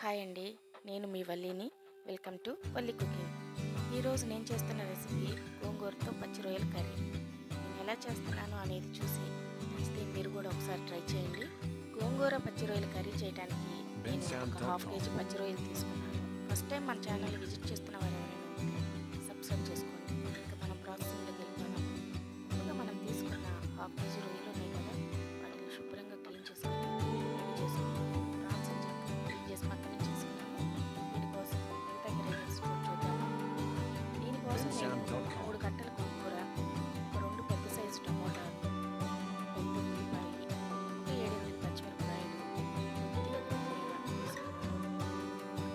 Hi అండి, నేను మీ వల్లిని. Welcome to Valli cooking. ఈరోజు నేను చేస్తున్న రెసిపీ గోంగూరతో పచ్చి రొయ్యల కర్రీ. నేను ఎలా చేస్తున్నాను అనేది చూసి నచ్చితే మీరు కూడా ఒకసారి ట్రై చేయండి. గోంగూర పచ్చి రొయ్యల కర్రీ చేయడానికి నేను ఒక హాఫ్ కేజీ పచ్చి రొయ్యలు తీసుకున్నాను. ఫస్ట్ టైం మన ఛానల్ విజిట్ చేస్తున్న వారు ఎవరైనా ఉంటే సబ్స్క్రైబ్ చేసుకోండి. ఇంకా మనం ప్రాసెసింగ్లోకి వెళ్ళిపోదాము. ముందుగా మనం తీసుకున్న హాఫ్ కేజీ రొయ్యలు ఉన్నాయి కదా, వాటిని శుభ్రంగా క్లీన్ చేసుకొని రెడీ చేసుకున్నాము. ప్రాన్స్ క్లీన్ చేసి పక్కన చేసుకున్నాము. దీనికోసం మిగతా ఇంగ్రీడియంట్స్ చూద్దాము. దీనికోసం నేను 3 కట్టల గోంగూర, ఒక 2 పెద్ద సైజు టమోటాలు, 2 ఉల్లిపాయలు, ఒక 7-8 పచ్చిమిరపకాయలు, కొద్దిగా కొత్తిమీర తీసుకున్నాను.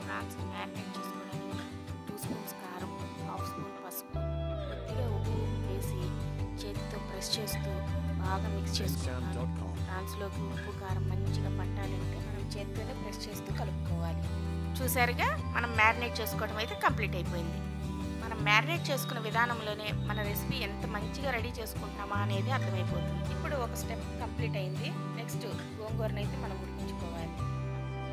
ప్రాన్స్ మ్యారినేట్ చేసుకోవడానికి 2 స్పూన్స్ కారం, హాఫ్ స్పూన్ పసుపు, కొద్దిగా ఉప్పు వేసి చేతితో ప్రెస్ చేస్తూ బాగా మిక్స్ చేసుకున్నాను. ప్రాన్స్లోకి ఉప్పు కారం మంచిగా పట్టాలంటే మనం చేతితోనే ప్రెస్ చేస్తూ కలుపుకోవాలి. చూసారుగా, మనం మ్యారినేట్ చేసుకోవడం అయితే కంప్లీట్ అయిపోయింది. మనం మ్యారినేట్ చేసుకున్న విధానంలోనే మన రెసిపీ ఎంత మంచిగా రెడీ చేసుకుంటున్నామా అనేది అర్థమైపోతుంది. ఇప్పుడు ఒక స్టెప్ కంప్లీట్ అయింది. నెక్స్ట్ గోంగూరను అయితే మనం ఉడికించుకోవాలి.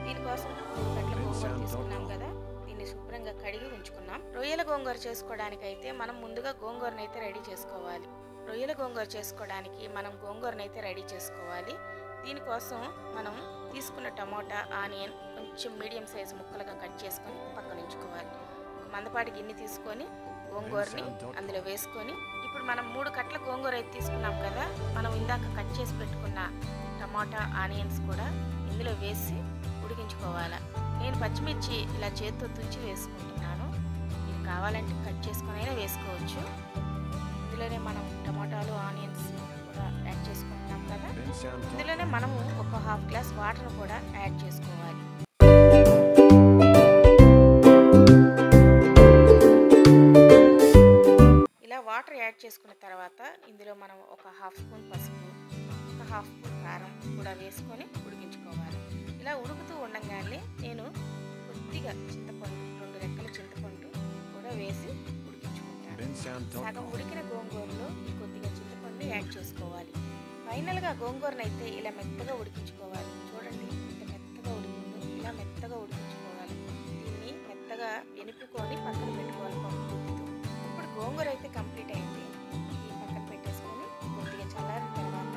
దీనికోసం 3 గంటల గోంగూర తీసుకున్నాం కదా, దీన్ని శుభ్రంగా కడిగి ఉంచుకున్నాం. రొయ్యల గోంగూర చేసుకోవడానికి అయితే మనం ముందుగా గోంగూరను అయితే రెడీ చేసుకోవాలి. రొయ్యల గోంగూర చేసుకోవడానికి మనం గోంగూరను అయితే రెడీ చేసుకోవాలి. దీనికోసం మనం తీసుకున్న టమోటా, ఆనియన్ కొంచెం మీడియం సైజు ముక్కలుగా కట్ చేసుకొని పక్కన ఉంచుకోవాలి. ఒక మందపాటి గిన్నె తీసుకొని గోంగూరని అందులో వేసుకొని, ఇప్పుడు మనం 3 కట్టల గోంగూర అయితే తీసుకున్నాం కదా, మనం ఇందాక కట్ చేసి పెట్టుకున్న టమాటా, ఆనియన్స్ కూడా ఇందులో వేసి ఉడికించుకోవాలి. నేను పచ్చిమిర్చి ఇలా చేతితో తుంచి వేసుకుంటున్నాను. మీరు కావాలంటే కట్ చేసుకొని అయినా వేసుకోవచ్చు. ఇందులోనే మనం టమాటాలు, ఆనియన్స్ కూడా యాడ్ చేసుకుంటున్నాం కదా, ఇందులోనే మనము ఒక హాఫ్ గ్లాస్ వాటర్ కూడా యాడ్ చేసుకోవాలి. ఇలా వాటర్ యాడ్ చేసుకున్న తర్వాత ఇందులో మనం ఒక హాఫ్ స్పూన్ పసుపు, ఒక హాఫ్ స్పూన్ కారం కూడా వేసుకొని ఉడికించుకోవాలి. ఇలా ఉడుకుతూ ఉండగానే నేను కొద్దిగా చింతపండు, 2 రెక్కల చింతపండు కూడా వేసి సగం ఉడికిన గోంగూరలో ఈ కొద్దిగా చింతపండు యాడ్ చేసుకోవాలి. ఫైనల్గా గోంగూరను అయితే ఇలా మెత్తగా ఉడికించుకోవాలి. చూడండి ఎంత మెత్తగా ఉడికిందో, ఇలా మెత్తగా ఉడికించుకోవాలి. దీన్ని మెత్తగా ఎనుపుకొని పక్కన పెట్టుకోవాలి పప్పుతో. ఇప్పుడు గోంగూర అయితే కంప్లీట్ అయింది. ఇది పక్కన పెట్టేసుకొని కొద్దిగా చల్లారిన తర్వాత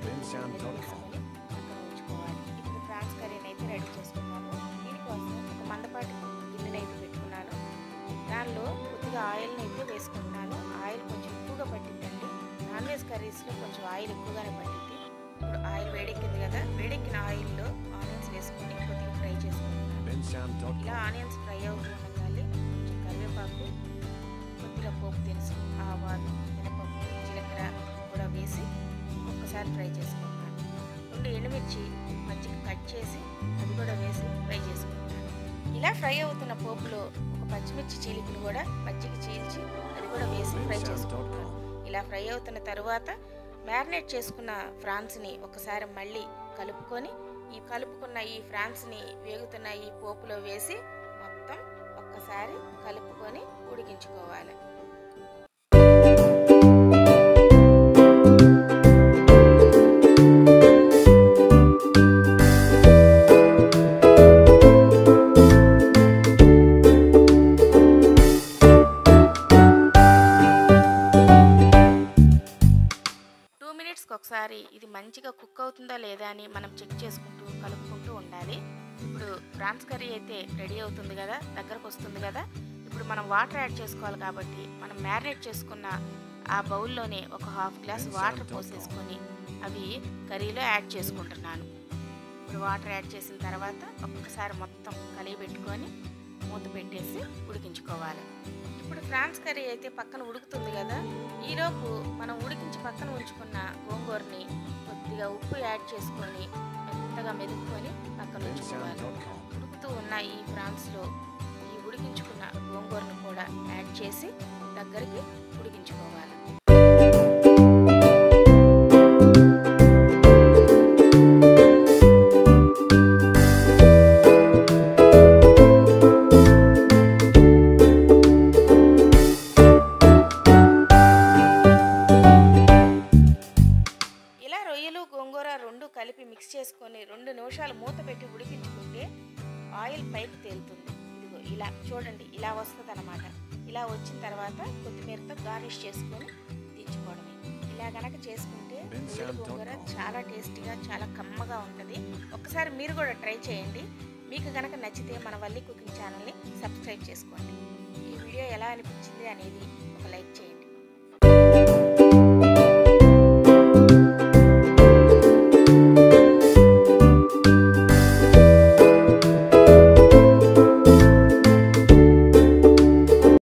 వేసుకొని పక్కన ఉంచుకోవాలి. ఇప్పుడు ప్రాన్స్ కర్రీని అయితే రెడీ చేసుకున్నాము. దీనికోసం ఒక మందపాటి గిన్నెని అయితే పెట్టుకున్నాను. దానిలో కొద్దిగా ఆయిల్ని అయితే వేసుకుంటున్నాను. ఆయిల్ కొంచెం ఎక్కువగా పట్టిద్దండి. నాన్ వెజ్ కర్రీస్లో కొంచెం ఆయిల్ ఎక్కువగానే పట్టిద్ది. ఇప్పుడు ఆయిల్ వేడెక్కింది కదా, వేడెక్కిన ఆయిల్లో ఆనియన్స్ వేసుకొని కొద్దిగా ఫ్రై చేసుకుంటున్నాను. ఇలా ఆనియన్స్ ఫ్రై అవుతుండగానే కొంచెం కరివేపాకు, కొద్దిగా పోపు దినుసు, ఆవాలు, మినపప్పు, జీలకర్ర కూడా వేసి ఒక్కసారి ఫ్రై చేసుకుంటున్నాను. 2 ఎండుమిర్చి మజ్జిగ కట్ చేసి అది కూడా వేసి ఫ్రై చేసుకుంటున్నాను. ఇలా ఫ్రై అవుతున్న పోపులో ఒక పచ్చిమిర్చి చీలికను కూడా మజ్జిగ చీల్చి అది కూడా వేసి ఫ్రై చేసుకుంటున్నాను. ఇలా ఫ్రై అవుతున్న తర్వాత మ్యారినేట్ చేసుకున్న ఫ్రాన్స్ని ఒకసారి మళ్ళీ కలుపుకొని, ఈ కలుపుకున్న ఈ ఫ్రాన్స్ని వేగుతున్న ఈ పోపులో వేసి మొత్తం ఒక్కసారి కలుపుకొని ఉడికించుకోవాలి. ఒకసారి ఇది మంచిగా కుక్ అవుతుందా లేదా అని మనం చెక్ చేసుకుంటూ కలుపుకుంటూ ఉండాలి. ఇప్పుడు ప్రాన్స్ కర్రీ అయితే రెడీ అవుతుంది కదా, దగ్గరకు వస్తుంది కదా. ఇప్పుడు మనం వాటర్ యాడ్ చేసుకోవాలి కాబట్టి మనం మ్యారినేట్ చేసుకున్న ఆ బౌల్లోనే ఒక హాఫ్ గ్లాస్ వాటర్ పోసేసుకొని అవి కర్రీలో యాడ్ చేసుకుంటున్నాను. ఇప్పుడు వాటర్ యాడ్ చేసిన తర్వాత ఒక్కసారి మొత్తం కలిగి పెట్టుకొని మూత పెట్టేసి ఉడికించుకోవాలి. ఇప్పుడు ఫ్రాన్స్ కర్రీ అయితే పక్కన ఉడుకుతుంది కదా, ఈలోపు మనం ఉడికించి పక్కన ఉంచుకున్న గోంగూరని కొద్దిగా ఉప్పు యాడ్ చేసుకొని మెత్తగా మెదుపుకొని పక్కన ఉంచుకోవాలి. ఉడుకుతూ ఉన్న ఈ ఫ్రాన్స్లో ఈ ఉడికించుకున్న గోంగూరను కూడా యాడ్ చేసి దగ్గరికి ఉడికించుకోవాలి. కలిపి మిక్స్ చేసుకొని 2 నిమిషాలు మూత పెట్టి ఉడికించుకుంటే ఆయిల్ పైకి తేలుతుంది. ఇదిగో ఇలా చూడండి, ఇలా వస్తుంది అనమాట. ఇలా వచ్చిన తర్వాత కొత్తిమీరతో గార్నిష్ చేసుకొని దించుకోవడమే. ఇలా గనక చేసుకుంటే రొయ్యల గోంగూర చాలా టేస్టీగా, చాలా కమ్మగా ఉంటుంది. ఒక్కసారి మీరు కూడా ట్రై చేయండి. మీకు కనుక నచ్చితే మన వల్లి కుకింగ్ ఛానల్ని సబ్స్క్రైబ్ చేసుకోండి. ఈ వీడియో ఎలా అనిపించింది అనేది ఒక లైక్ చేయండి.